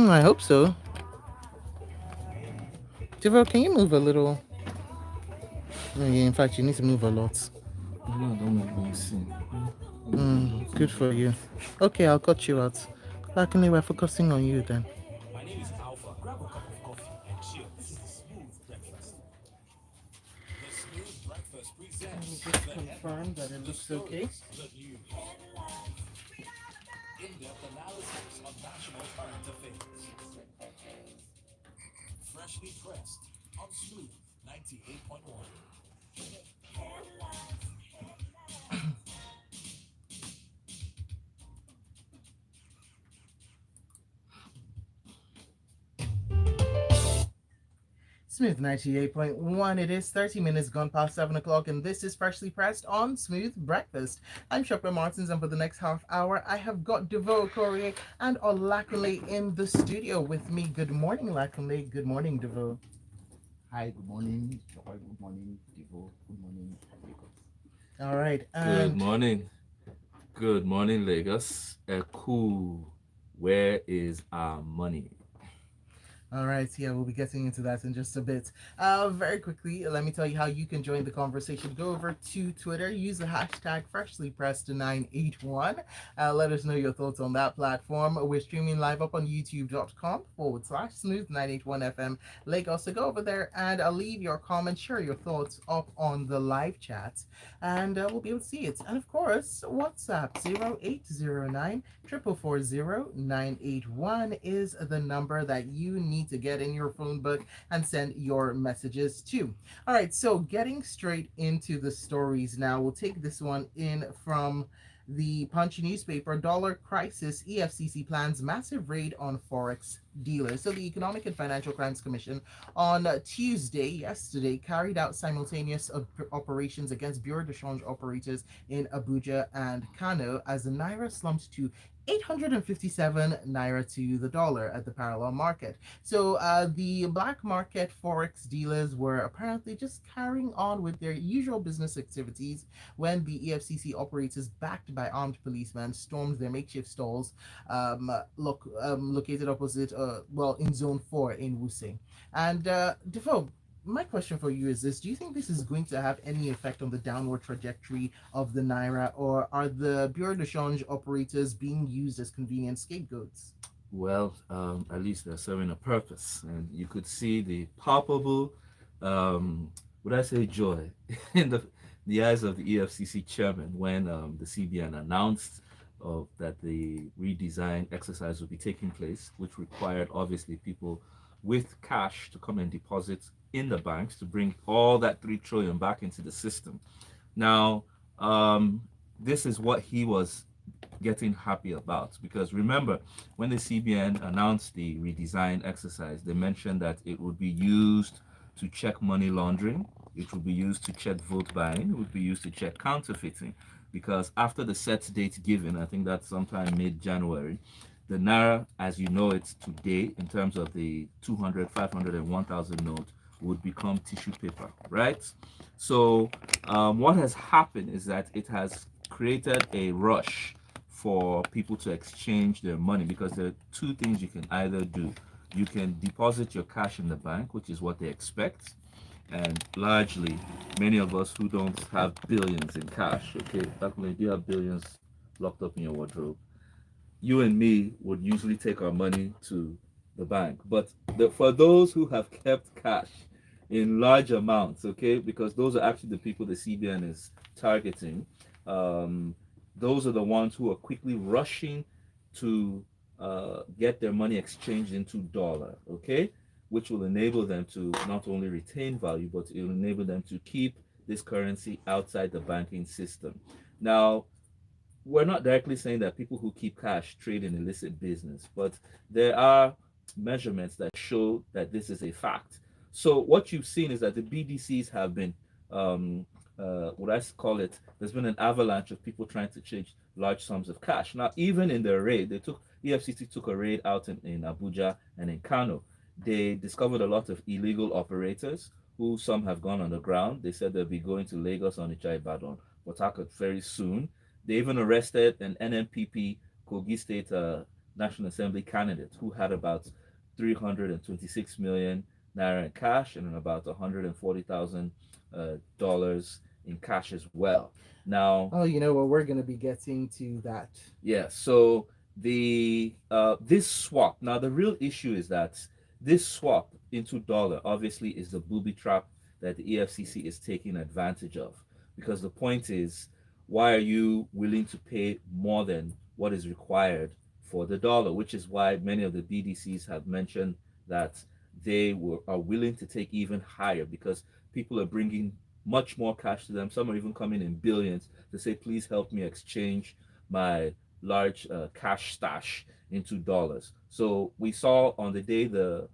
I hope so. Devo, can you move a little? Yeah, in fact, you need to move a lot. No, I don't like being seen. Good for you. Okay, I'll cut you out. Luckily, we're focusing on you then. Let me just confirm that it looks okay. Smooth 98.1. It is 30 minutes gone past 7 o'clock, and this is Freshly Pressed on Smooth Breakfast. I'm Shopper Martins, and for the next half hour, I have got Devo Okorie and Olakunle in the studio with me. Good morning, Olakunle. Good morning, Devo. Hi, good morning, Chopper. Good morning, Devo. Good morning, Lagos. All right, Good and morning. Good morning, Lagos. Cool. Where is our money? all right, yeah, we'll be getting into that in just a bit. Very quickly, let me tell you how you can join the conversation. Go over to Twitter, use the hashtag freshlypressed981. Let us know your thoughts on that platform. We're streaming live up on youtube.com/smooth981FM Lagos. So go over there and leave your comments, share your thoughts up on the live chat, and we'll be able to see it. And of course, WhatsApp 0809 4440981 is the number that you need to get in your phone book and send your messages to. All right, so getting straight into the stories now. We'll take this one in from the Punch newspaper. Dollar crisis, EFCC plans massive raid on forex dealers. So the Economic and Financial Crimes Commission on Tuesday, yesterday, carried out simultaneous operations against Bureau de Change operators in Abuja and Kano as the naira slumped to 857 naira to the dollar at the parallel market. So the black market forex dealers were apparently just carrying on with their usual business activities when the EFCC operators, backed by armed policemen, stormed their makeshift stalls located opposite, in Zone 4 in Wuse. And Defoe, my question for you is this: do you think this is going to have any effect on the downward trajectory of the naira, or are the Bureau de Change operators being used as convenient scapegoats? Well, at least they're serving a purpose, and you could see the palpable, would I say, joy in the eyes of the EFCC chairman when the CBN announced that the redesign exercise would be taking place, which required obviously people with cash to come and deposit in the banks to bring all that 3 trillion back into the system. Now, this is what he was getting happy about, because remember, when the CBN announced the redesign exercise, they mentioned that it would be used to check money laundering, it would be used to check vote buying, it would be used to check counterfeiting, because after the set date given, I think that's sometime mid-January, the naira as you know it today in terms of the 200, 500, and 1000 note would become tissue paper, right? So what has happened is that it has created a rush for people to exchange their money, because there are two things you can either do. You can deposit your cash in the bank, which is what they expect, and largely many of us who don't have billions in cash, okay, back when you have billions locked up in your wardrobe, you and me would usually take our money to the bank. But for those who have kept cash in large amounts, okay, because those are actually the people the CBN is targeting, um, those are the ones who are quickly rushing to get their money exchanged into dollar, okay, which will enable them to not only retain value, but it will enable them to keep this currency outside the banking system. Now, we're not directly saying that people who keep cash trade in illicit business, but there are measurements that show that this is a fact. So what you've seen is that the BDCs have been, what I call it, there's been an avalanche of people trying to change large sums of cash. Now, even in their raid, EFCC took a raid out in Abuja and in Kano. They discovered a lot of illegal operators who some have gone underground. They said they'll be going to Lagos, Onitsha, Ibadan, Port Harcourt very soon. They even arrested an NNPP Kogi State National Assembly candidate who had about 326 million naira in cash and about 140,000 dollars in cash as well. Now, Oh, you know what? We're gonna be getting to that. yeah, so the this swap. Now the real issue is that this swap into dollar obviously is the booby trap that the EFCC is taking advantage of, because the point is, why are you willing to pay more than what is required for the dollar? Which is why many of the BDCs have mentioned that are willing to take even higher, because people are bringing much more cash to them. Some are even coming in billions to say, please help me exchange my large cash stash into dollars. So we saw on the day the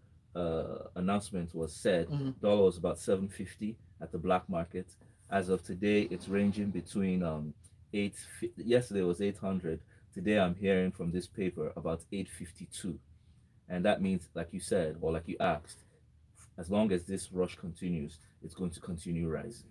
announcement was said, Mhm. dollar was about 750 at the black market. As of today, it's ranging between eight. Yesterday was 800. Today, I'm hearing from this paper about 852, and that means, like you said, or like you asked, as long as this rush continues, it's going to continue rising.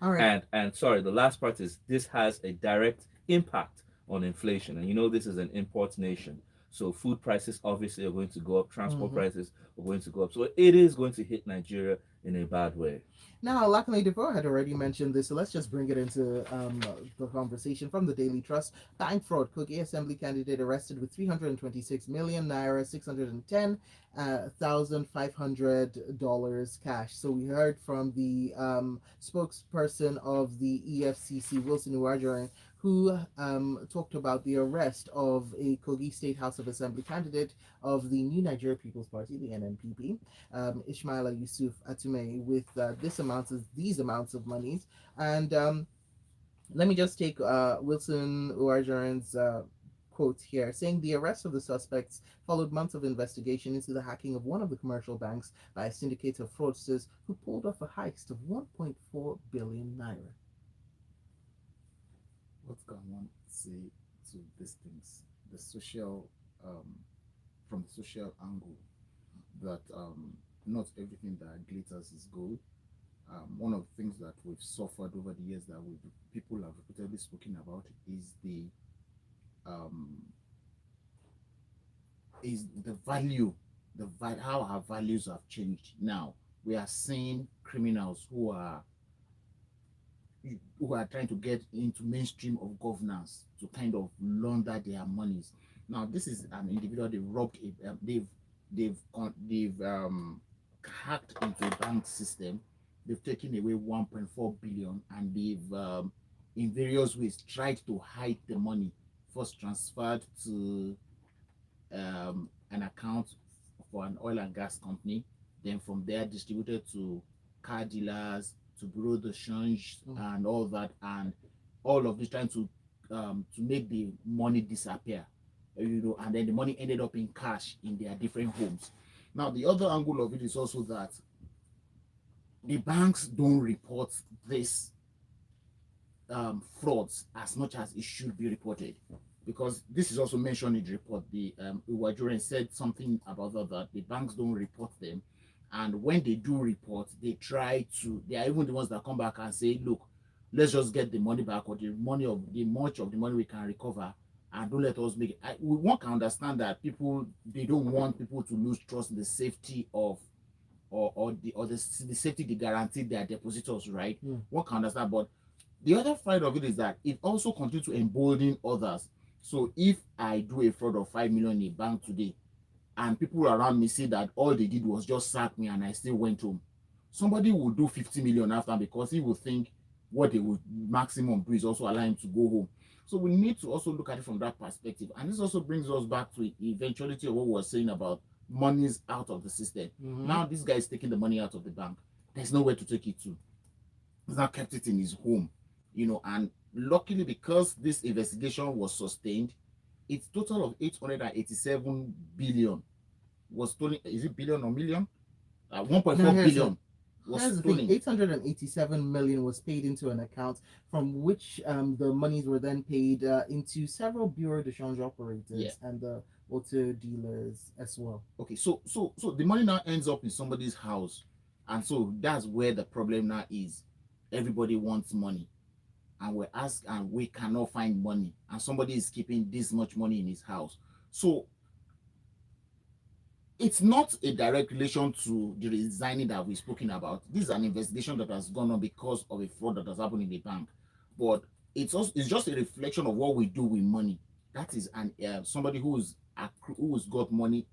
All right. And sorry, the last part is this has a direct impact on inflation. And you know this is an import nation. So food prices obviously are going to go up, transport Mhm. prices are going to go up. So it is going to hit Nigeria in a bad way. Now, luckily, Defoe had already mentioned this, so let's just bring it into the conversation from the Daily Trust. Bank fraud. Kogi Assembly candidate arrested with 326 million naira, 610 $1,500 cash. So we heard from the spokesperson of the EFCC, Wilson Uwajorin, who talked about the arrest of a Kogi State House of Assembly candidate of the New Nigeria People's Party, the NNPP, Ishmaila Yusuf Atume, with these amounts of monies. And let me just take Wilson Uwajorin's quote here, saying the arrest of the suspects followed months of investigation into the hacking of one of the commercial banks by a syndicate of fraudsters who pulled off a heist of 1.4 billion naira. What can one say to these things? The social, um, from the social angle, that not everything that glitters is gold. One of the things that we've suffered over the years that people have repeatedly spoken about um, is the value, how our values have changed. Now we are seeing criminals who are trying to get into mainstream of governance to kind of launder their monies. Now, this is an individual they robbed. They've hacked into a bank system. They've taken away 1.4 billion, and they've in various ways tried to hide the money. First transferred to an account for an oil and gas company, then from there distributed to car dealers, to bureau de change, and all that, and all of this trying to make the money disappear, and then the money ended up in cash in their different homes. Now, the other angle of it is also that the banks don't report this frauds as much as it should be reported, because this is also mentioned in the report. The Uwajuren said something about that the banks don't report them, and when they do report, they are even the ones that come back and say, look, let's just get the money back, or the much of the money we can recover, and don't let us make it. One can understand that they don't want people to lose trust in the safety of the safety they guarantee their depositors, right? One can understand, but the other side of it is that it also continues to embolden others. So if I do a fraud of 5 million in a bank today, and people around me say that all they did was just sack me and I still went home, somebody will do 50 million after, because he will think what they would maximum do is also allow him to go home. So we need to also look at it from that perspective. And this also brings us back to the eventuality of what we were saying about monies out of the system. Now this guy is taking the money out of the bank. There's nowhere to take it to. He's now kept it in his home, and luckily, because this investigation was sustained, its total of 887 billion was stolen. Is it billion or million? Now 1.4 billion was here's the thing: stolen. 887 million was paid into an account from which the monies were then paid into several bureau de change operators, Yeah. and the auto dealers as well. Okay, so the money now ends up in somebody's house, and so that's where the problem now is. Everybody wants money, and we cannot find money, and somebody is keeping this much money in his house. So it's not a direct relation to the resigning that we've spoken about. This is an investigation that has gone on because of a fraud that has happened in the bank. But it's just a reflection of what we do with money. That is an somebody who's got money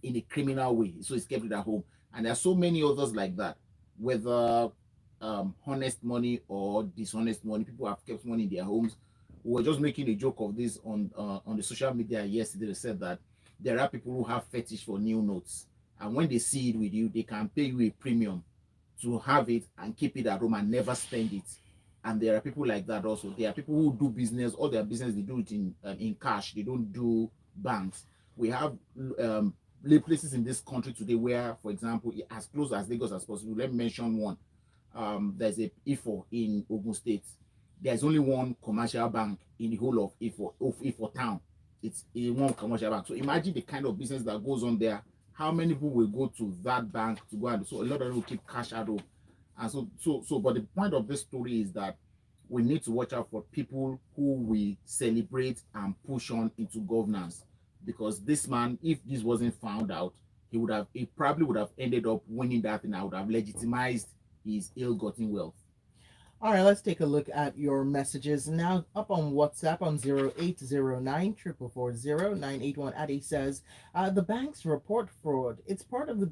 in a criminal way, so it's kept it at home. And there are so many others like that, whether honest money or dishonest money. People have kept money in their homes. We were just making a joke of this on the social media yesterday. They said that there are people who have fetish for new notes, and when they see it with you, they can pay you a premium to have it and keep it at home and never spend it. And there are people like that also. There are people who do business, all their business they do it in cash. They don't do banks. We have um, places in this country today where, for example, as close as Lagos as possible. Let me mention one. There's a Ifo in Ogun State. There's only one commercial bank in the whole of Ifo town. It's a one commercial bank. So imagine the kind of business that goes on there. How many people will go to that bank to go and so a lot of them will keep cash at home. And but the point of this story is that we need to watch out for people who we celebrate and push on into governance. Because this man, if this wasn't found out, he probably would have ended up winning that and I would have legitimized his ill-gotten wealth. All right, let's take a look at your messages now. Up on WhatsApp on 0809 440 981. Adi says, the banks report fraud. It's part of the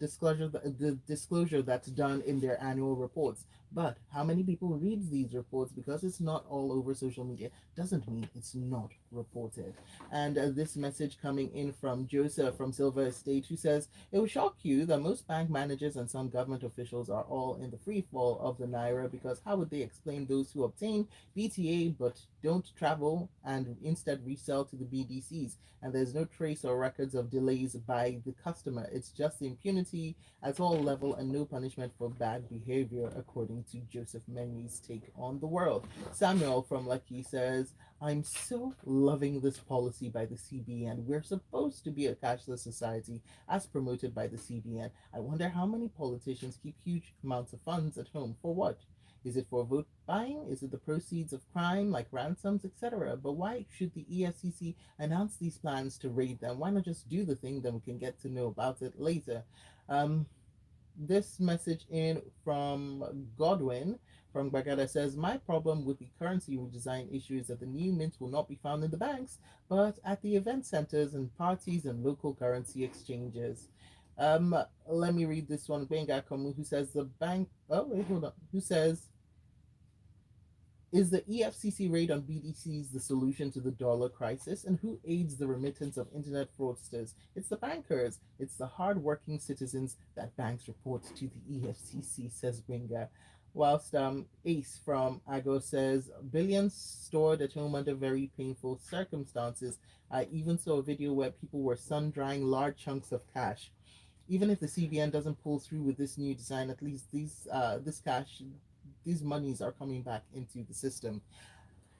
disclosure that's done in their annual reports. But how many people read these reports? Because it's not all over social media doesn't mean it's not reported. And this message coming in from Joseph from Silver Estate, who says, it will shock you that most bank managers and some government officials are all in the free fall of the Naira, because how would they explain those who obtain BTA but don't travel and instead resell to the BDCs? And there's no trace or records of delays by the customer. It's just impunity at all level and no punishment for bad behavior, according to Joseph Meny's take on the world. Samuel from Lucky says, I'm so loving this policy by the CBN. We're supposed to be a cashless society as promoted by the CBN. I wonder how many politicians keep huge amounts of funds at home. For what? Is it for vote buying? Is it the proceeds of crime like ransoms, etc.? But why should the EFCC announce these plans to raid them? Why not just do the thing, then we can get to know about it later? Um, this message in from Godwin from Bagada says, my problem with the currency redesign issue is that the new mint will not be found in the banks, but at the event centers and parties and local currency exchanges. Um, Let me read this one. Benga Kamu, who says the bank. Oh wait, hold on. Who says, is the EFCC raid on BDCs the solution to the dollar crisis? And who aids the remittance of internet fraudsters? It's the bankers. It's the hardworking citizens that banks report to the EFCC, says Gringa. Whilst Ace from Ago says, billions stored at home under very painful circumstances. I even saw a video where people were sun drying large chunks of cash. Even if the CBN doesn't pull through with this new design, at least this cash, these monies are coming back into the system.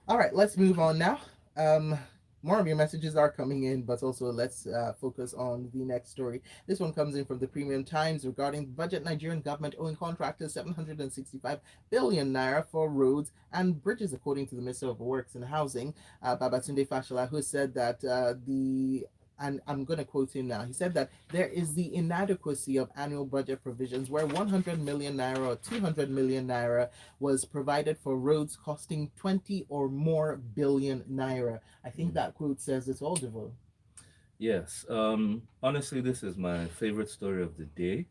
All right, let's move on now. Um, more of your messages are coming in, but also let's focus on the next story. This one comes in from the Premium Times regarding budget. Nigerian government owing contractors 765 billion naira for roads and bridges, according to the Minister of Works and Housing, Babatunde Fashola, who said that the and I'm going to quote him now. He said that there is the inadequacy of annual budget provisions where 100 million naira or 200 million naira was provided for roads costing 20 or more billion naira. I think that quote says it all, Devo. Yes. Honestly, this is my favorite story of the day,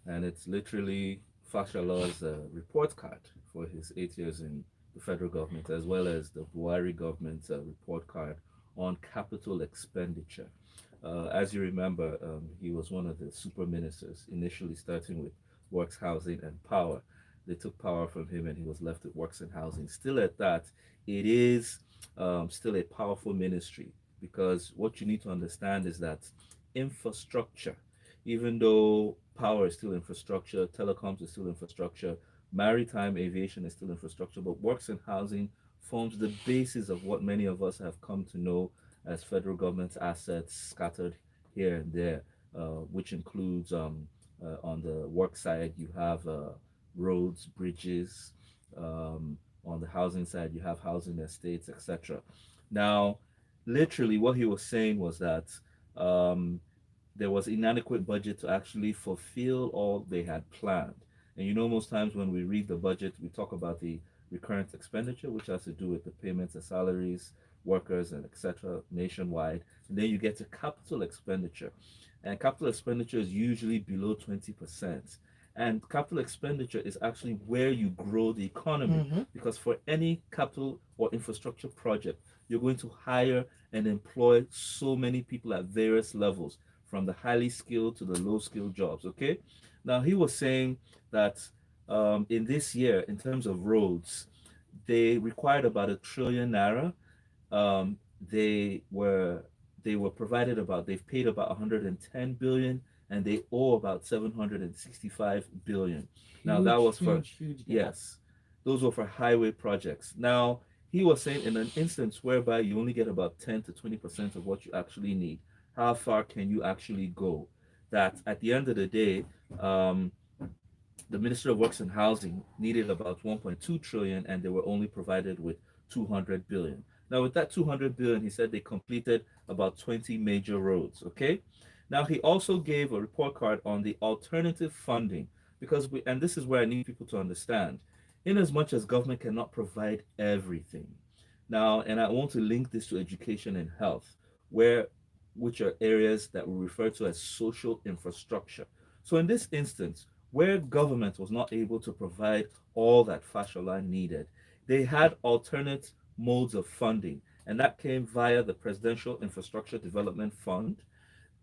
and it's literally Fashalaw's report card for his 8 years in the federal government, as well as the Buhari government's report card on capital expenditure. As you remember, he was one of the super ministers, initially starting with Works, Housing, and Power. They took power from him, and he was left with Works and Housing. Still, at that, it is still a powerful ministry, because what you need to understand is that infrastructure, even though power is still infrastructure, telecoms is still infrastructure, maritime aviation is still infrastructure, but Works and Housing forms the basis of what many of us have come to know as federal government assets scattered here and there, which includes on the work side, you have roads, bridges. On the housing side, you have housing estates, etc. Now, literally what he was saying was that um, there was inadequate budget to actually fulfill all they had planned. And most times when we read the budget, we talk about the recurrent expenditure, which has to do with the payments of salaries, workers, and etc. nationwide. And then you get to capital expenditure. And capital expenditure is usually below 20%. And capital expenditure is actually where you grow the economy, Mm-hmm. because for any capital or infrastructure project, you're going to hire and employ so many people at various levels, from the highly skilled to the low skilled jobs. Okay. Now, he was saying that in this year, in terms of roads, they required about a 1 trillion naira. um, they were they were provided about they've paid about 110 billion, and they owe about 765 billion. Now that Huge, was for, huge, huge gap. yes, those were for highway projects. Now he was saying, in an instance whereby you only get about 10 to 20% of what you actually need, how far can you actually go? That at the end of the day, um, the Ministry of Works and Housing needed about 1.2 trillion, and they were only provided with 200 billion. Now, with that 200 billion, he said they completed about 20 major roads. Okay. Now, he also gave a report card on the alternative funding, because and this is where I need people to understand, in as much as government cannot provide everything. Now, and I want to link this to education and health, which are areas that we refer to as social infrastructure. So in this instance, where government was not able to provide all that Fashola needed, they had alternate modes of funding, and that came via the Presidential Infrastructure Development Fund,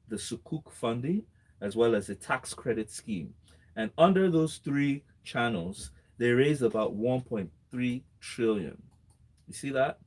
the Sukuk funding, as well as the tax credit scheme. And under those three channels, they raised about 1.3 trillion. You see that?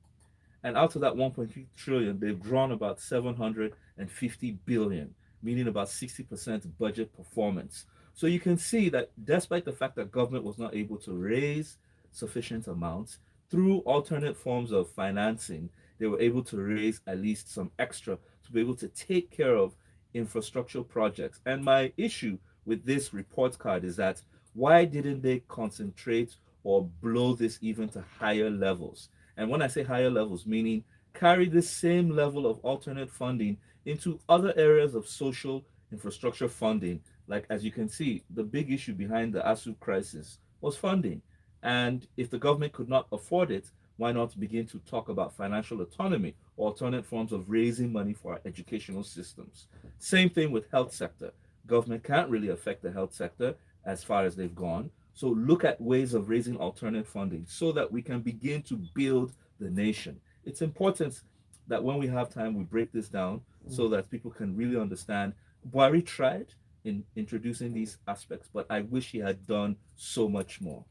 And out of that 1.3 trillion, they've drawn about 750 billion, meaning about 60% budget performance. So you can see that despite the fact that government was not able to raise sufficient amounts, through alternate forms of financing, they were able to raise at least some extra to be able to take care of infrastructural projects. And my issue with this report card is that, why didn't they concentrate or blow this even to higher levels? And when I say higher levels, meaning carry the same level of alternate funding into other areas of social infrastructure funding. Like, as you can see, the big issue behind the ASU crisis was funding. And if the government could not afford it, why not begin to talk about financial autonomy or alternate forms of raising money for our educational systems? Same thing with health sector. Government can't really affect the health sector as far as they've gone. So look at ways of raising alternate funding so that we can begin to build the nation. It's important that when we have time, we break this down so that people can really understand. Buhari tried in introducing these aspects, but I wish he had done so much more.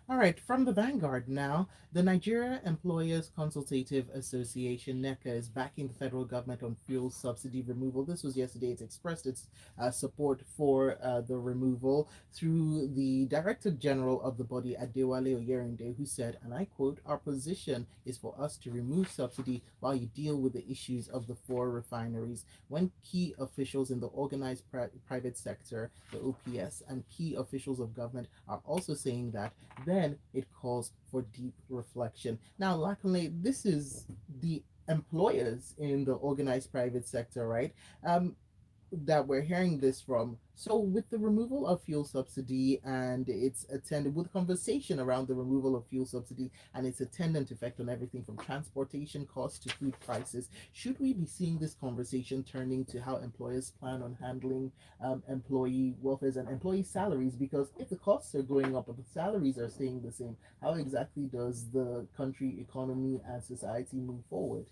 All right, from the Vanguard now, the Nigeria Employers Consultative Association, NECA, is backing the federal government on fuel subsidy removal. This was yesterday. It's expressed its support for the removal through the Director General of the body, Adewale Oyerinde, who said, and I quote, "Our position is for us to remove subsidy while you deal with the issues of the four refineries." When key officials in the organized private sector, the OPS, and key officials of government are also saying that, then it calls for deep reflection. Now, luckily, this is the employers in the organized private sector, right? That we're hearing this from. So, with the removal of fuel subsidy and its attendant, with conversation around the removal of fuel subsidy and its attendant effect on everything from transportation costs to food prices, should we be seeing this conversation turning to how employers plan on handling employee welfares and employee salaries? Because if the costs are going up but the salaries are staying the same, how exactly does the country, economy, and society move forward?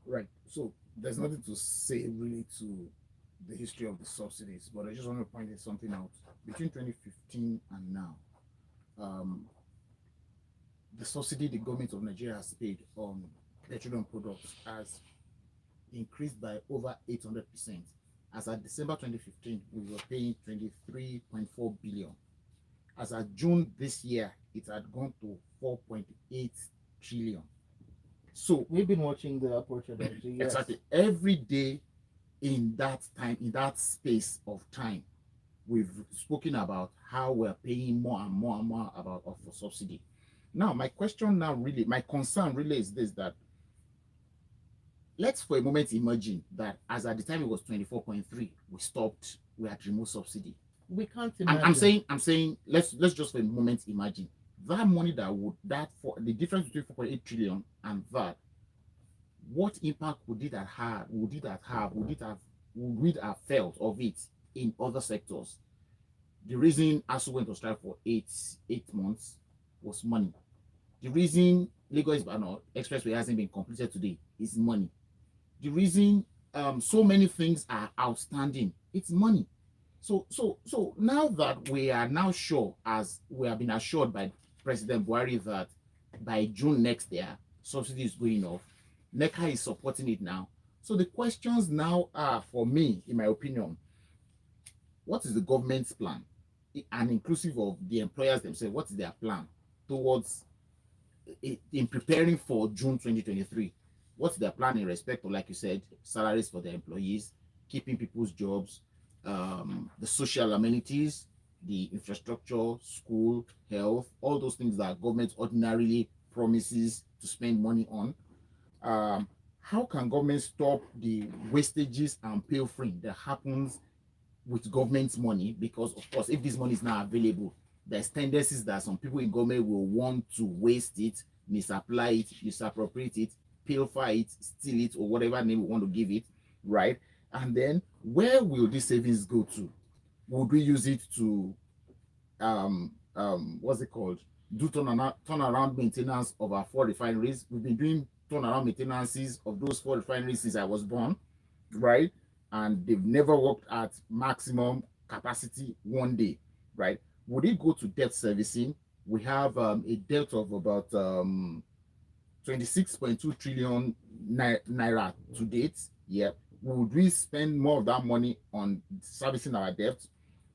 Right. So there's nothing to say really to the history of the subsidies, but I just want to point something out. Between 2015 and now, um, the subsidy the government of Nigeria has paid on petroleum products has increased by over 800%. As at December 2015, we were paying 23.4 billion. As at June this year, it had gone to 4.8 trillion. So We've been watching the upward trajectory. Yes. exactly every day in that time, in that space of time, we've spoken about how we're paying more and more and more about for subsidy. Now, my question now really, my concern really is this, that let's for a moment imagine that as at the time it was 24.3, we had removed subsidy. We can't I'm saying, let's just for a moment imagine that money that for the difference between 4.8 trillion and that, what impact would we have felt of it in other sectors? The reason ASU went on strike for eight months was money. The reason Lagos Expressway hasn't been completed today is money. The reason so many things are outstanding, it's money. So now that we are now sure, as we have been assured by President Buhari, that by June next year subsidy is going off, NECA is supporting it now. So the questions now are, for me, in my opinion, what is the government's plan, and inclusive of the employers themselves, what is their plan towards in preparing for June 2023? What's their plan in respect of, like you said, salaries for their employees, keeping people's jobs, the social amenities, the infrastructure, school, health, all those things that government ordinarily promises to spend money on? How can government stop the wastages and pilfering that happens with government money? Because of course, if this money is not available, there's tendencies that some people in government will want to waste it, misapply it, misappropriate it, pilfer it, steal it, or whatever name we want to give it, right? And then where will these savings go to? Would we use it to what's it called? Do turnaround maintenance of our 4 refineries? We've been doing turnaround maintenances of those 4 refineries since I was born, right? And they've never worked at maximum capacity one day, right? Would it go to debt servicing? We have a debt of about 26.2 trillion naira to date. Yeah. Would we spend more of that money on servicing our debt?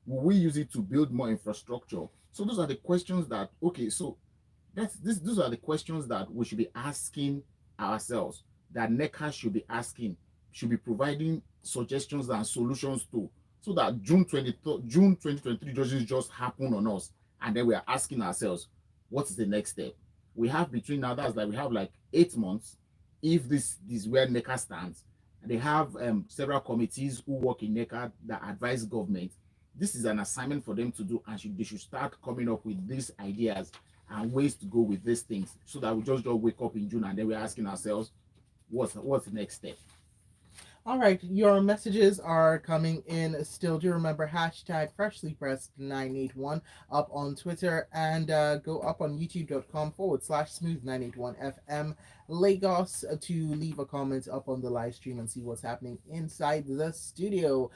Will we use it to build more infrastructure? So those are the questions that, okay, so those are the questions that we should be asking ourselves, that NECA should be asking, should be providing suggestions and solutions to, so that June 2023 doesn't just happen on us, and then we are asking ourselves, what is the next step? We have between now, that's like we have like 8 months, if this is where NECA stands. They have several committees who work in NECA that advise government. This is an assignment for them to do, and they should start coming up with these ideas and ways to go with these things, so that we just don't wake up in June and then we're asking ourselves, what's the next step? All right, your messages are coming in still. Do remember hashtag freshly pressed 981 up on Twitter, and go up on youtube.com/smooth 981 FM Lagos to leave a comment up on the live stream and see what's happening inside the studio.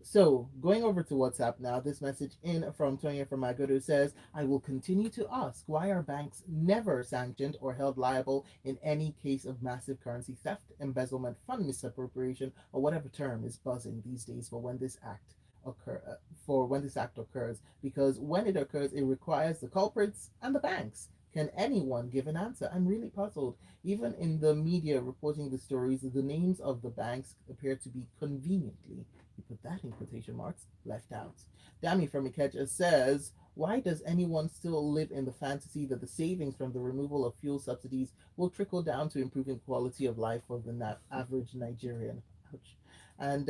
So going over to WhatsApp now, this message in from Tonya from Magodo says, I will continue to ask, why are banks never sanctioned or held liable in any case of massive currency theft, embezzlement, fund misappropriation, or whatever term is buzzing these days for when this act occurs? Because when it occurs, it requires the culprits and the banks. Can anyone give an answer? I'm really puzzled. Even in the media reporting the stories, the names of the banks appear to be conveniently, you put that in quotation marks, left out. Dami from Ikeja says, why does anyone still live in the fantasy that the savings from the removal of fuel subsidies will trickle down to improving quality of life for the average Nigerian? Ouch. And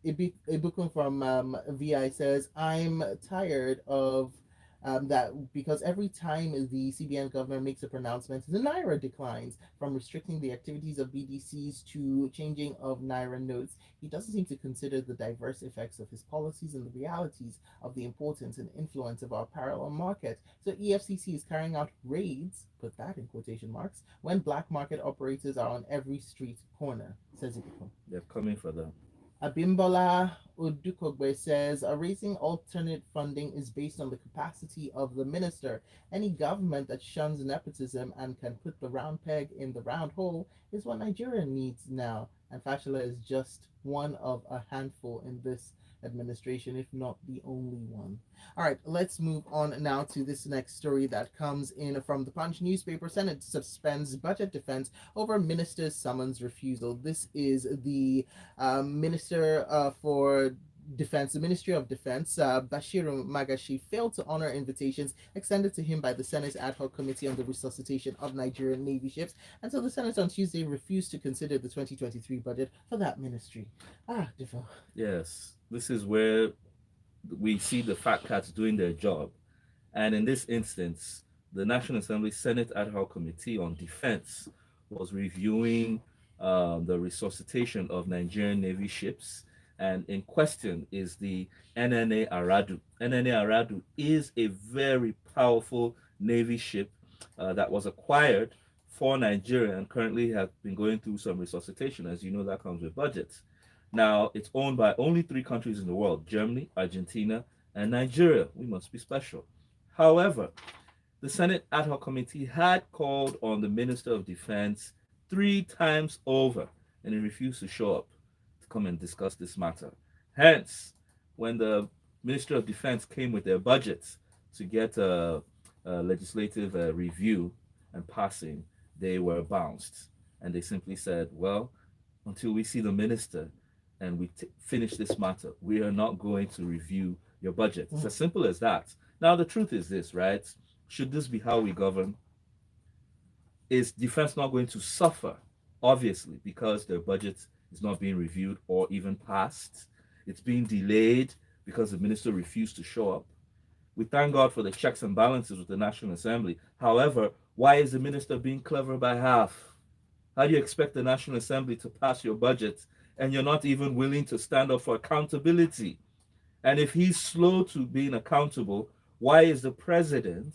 Ibukun from VI says, I'm tired of that, because every time the CBN governor makes a pronouncement, the naira declines, from restricting the activities of BDCs to changing of naira notes. He doesn't seem to consider the diverse effects of his policies and the realities of the importance and influence of our parallel market. So EFCC is carrying out raids, put that in quotation marks, when black market operators are on every street corner, says Ibukun. They're coming for them. Abimbola Odukogbe says, raising alternate funding is based on the capacity of the minister. Any government that shuns nepotism and can put the round peg in the round hole is what Nigeria needs now. And Fashola is just one of a handful in this administration, if not the only one. All right, let's move on now to this next story that comes in from the Punch newspaper. Senate suspends budget defense over minister's summons refusal. This is the minister for Defense, the Ministry of Defense, Bashiru Magashi, failed to honor invitations extended to him by the Senate's Ad hoc Committee on the Resuscitation of Nigerian Navy Ships, and so the Senate on Tuesday refused to consider the 2023 budget for that ministry. Defoe. Yes, this is where we see the fat cats doing their job. And in this instance, the National Assembly Senate Ad hoc Committee on Defense was reviewing the resuscitation of Nigerian Navy ships. And in question is the NNA Aradu. NNA Aradu is a very powerful Navy ship that was acquired for Nigeria and currently have been going through some resuscitation. As you know, that comes with budgets. Now, it's owned by only three countries in the world: Germany, Argentina, and Nigeria. We must be special. However, the Senate Ad hoc Committee had called on the Minister of Defense 3 times over, and he refused to show up to come and discuss this matter. Hence, when the Minister of Defense came with their budgets to get a legislative review and passing, they were bounced. And they simply said, well, until we see the minister and we finish this matter, we are not going to review your budget. It's as simple as that. Now, the truth is this, right? Should this be how we govern? Is defense not going to suffer? Obviously, because their budget is not being reviewed or even passed. It's being delayed because the minister refused to show up. We thank God for the checks and balances with the National Assembly. However, why is the minister being clever by half? How do you expect the National Assembly to pass your budget and you're not even willing to stand up for accountability? And if he's slow to being accountable, why is the president,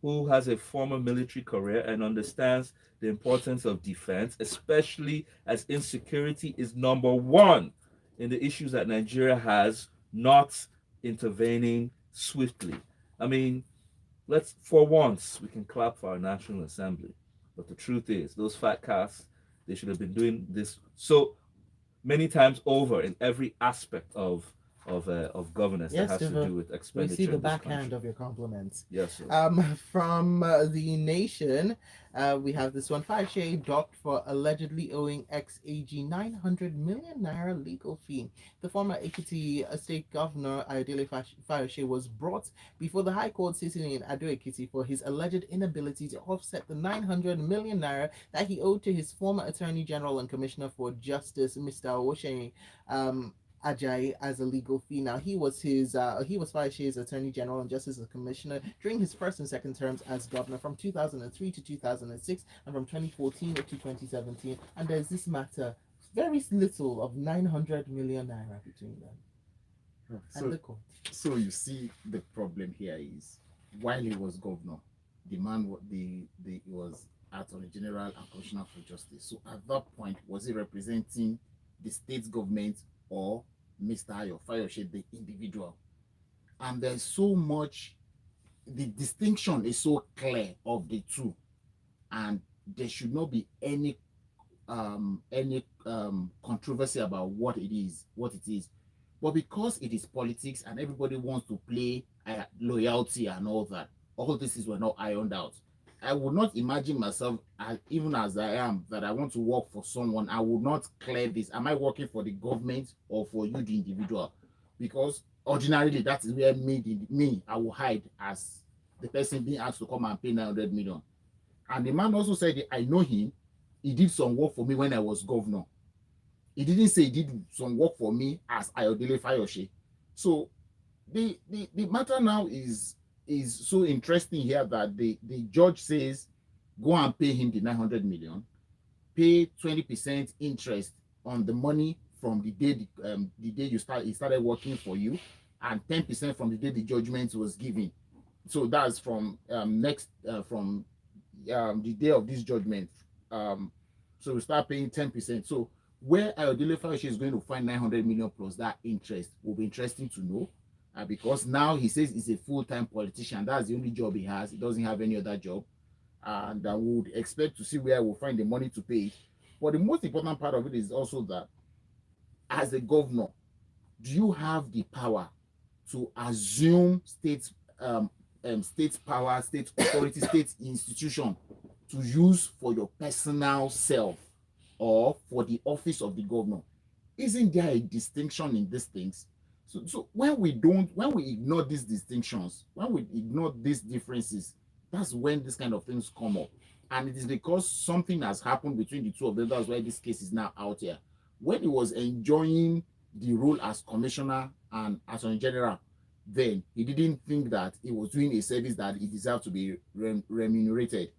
who has a former military career and understands the importance of defense, especially as insecurity is number one in the issues that Nigeria has, not intervening swiftly? I mean, let's, for once, we can clap for our National Assembly. But the truth is, those fat cats, they should have been doing this so many times over in every aspect of governance Yes, that has Diva. to do with We expenditure. see the in this backhand country. of your compliments. Yes, sir. From the Nation, we have this one. 5J docked for allegedly owing ex-AG 900 million naira legal fee. The former Ekiti State Governor Ayodele Fayose was brought before the High Court sitting in Ado Ekiti for his alleged inability to offset the 900 million naira that he owed to his former Attorney General and Commissioner for Justice, Mr. Oshenyi. Ajayi as a legal fee. Now he was Fayose's Attorney General and Justice Commissioner during his first and second terms as governor from 2003 to 2006 and from 2014 to 2017. And there's this matter, very little of 900 million naira between them and the court. So you see, the problem here is, while he was governor, the man he was Attorney General and Commissioner for Justice. So at that point, was he representing the state government or Mr. Ayo Fayose, the individual? And there's so much, the distinction is so clear of the two, and there should not be any controversy about what it is. But because it is politics and everybody wants to play loyalty and all that, all this were not ironed out. I would not imagine myself, even as I am, that I want to work for someone. I would not clear this. Am I working for the government or for you, the individual? Because ordinarily, that is where I will hide as the person being asked to come and pay 900 million. And the man also said, I know him. He did some work for me when I was governor. He didn't say he did some work for me as Ayodele Fayose. So the matter now is so interesting here that the judge says, go and pay him the 900 million, pay 20% interest on the money from the day he started working for you, and 10% from the day the judgment was given. So that's from the day of this judgment. So we start paying 10%. So where Ayodele Fayose is going to find 900 million plus that interest will be interesting to know. Because now he says he's a full-time politician. That's the only job he has. He doesn't have any other job. And I would expect to see where we'll find the money to pay it. But the most important part of it is also that, as a governor, do you have the power to assume state power, state authority, state institution to use for your personal self or for the office of the governor? Isn't there a distinction in these things? So when we ignore these distinctions, when we ignore these differences, that's when this kind of things come up. And it is because something has happened between the two of them. That's why this case is now out here. When he was enjoying the role as commissioner and attorney general, then he didn't think that he was doing a service that he deserved to be remunerated.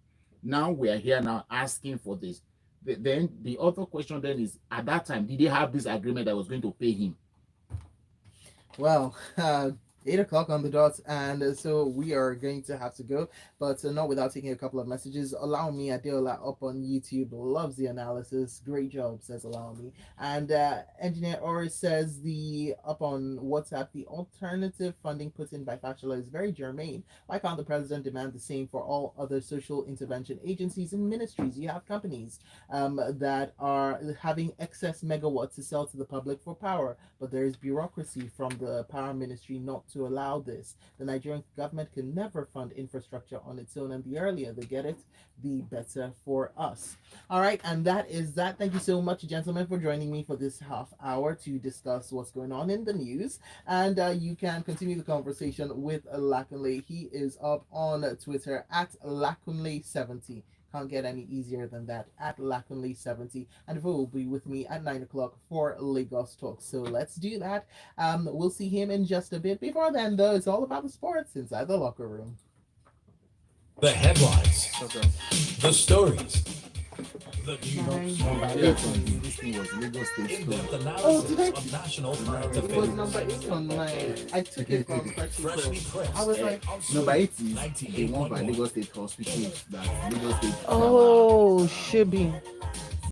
Now we are here now asking for this. Then the other question then is, at that time, did he have this agreement that was going to pay him? Well, 8 o'clock on the dot, and so we are going to have to go, but not without taking a couple of messages. Allow me, Adeola up on YouTube loves the analysis. Great job, says Allow me. And Engineer Oris says the up on WhatsApp, the alternative funding put in by Fashola is very germane. Why can't the president demand the same for all other social intervention agencies and ministries? You have companies that are having excess megawatts to sell to the public for power, but there is bureaucracy from the power ministry not to allow this. The Nigerian government can never fund infrastructure on its own, and the earlier they get it, the better for us. All right, and that is that. Thank you so much, gentlemen, for joining me for this half hour to discuss what's going on in the news. And you can continue the conversation with Lakunle. He is up on Twitter at Lakunle70. Can't get any easier than that, at Lakunle70. And Vo will be with me at 9 o'clock for Lagos Talk. So let's do that. We'll see him in just a bit. Before then, though, it's all about the sports inside the locker room. The headlines, Okay. the stories, the news, Number 8 on this thing was Lagos State in-depth School. analysis did I- of national current It was affairs. number 8 on mine. I took it from Freshly pressed. I was like, Number 8 is the one by 98.1. Lagos State Hospital that Lagos State. oh, should be.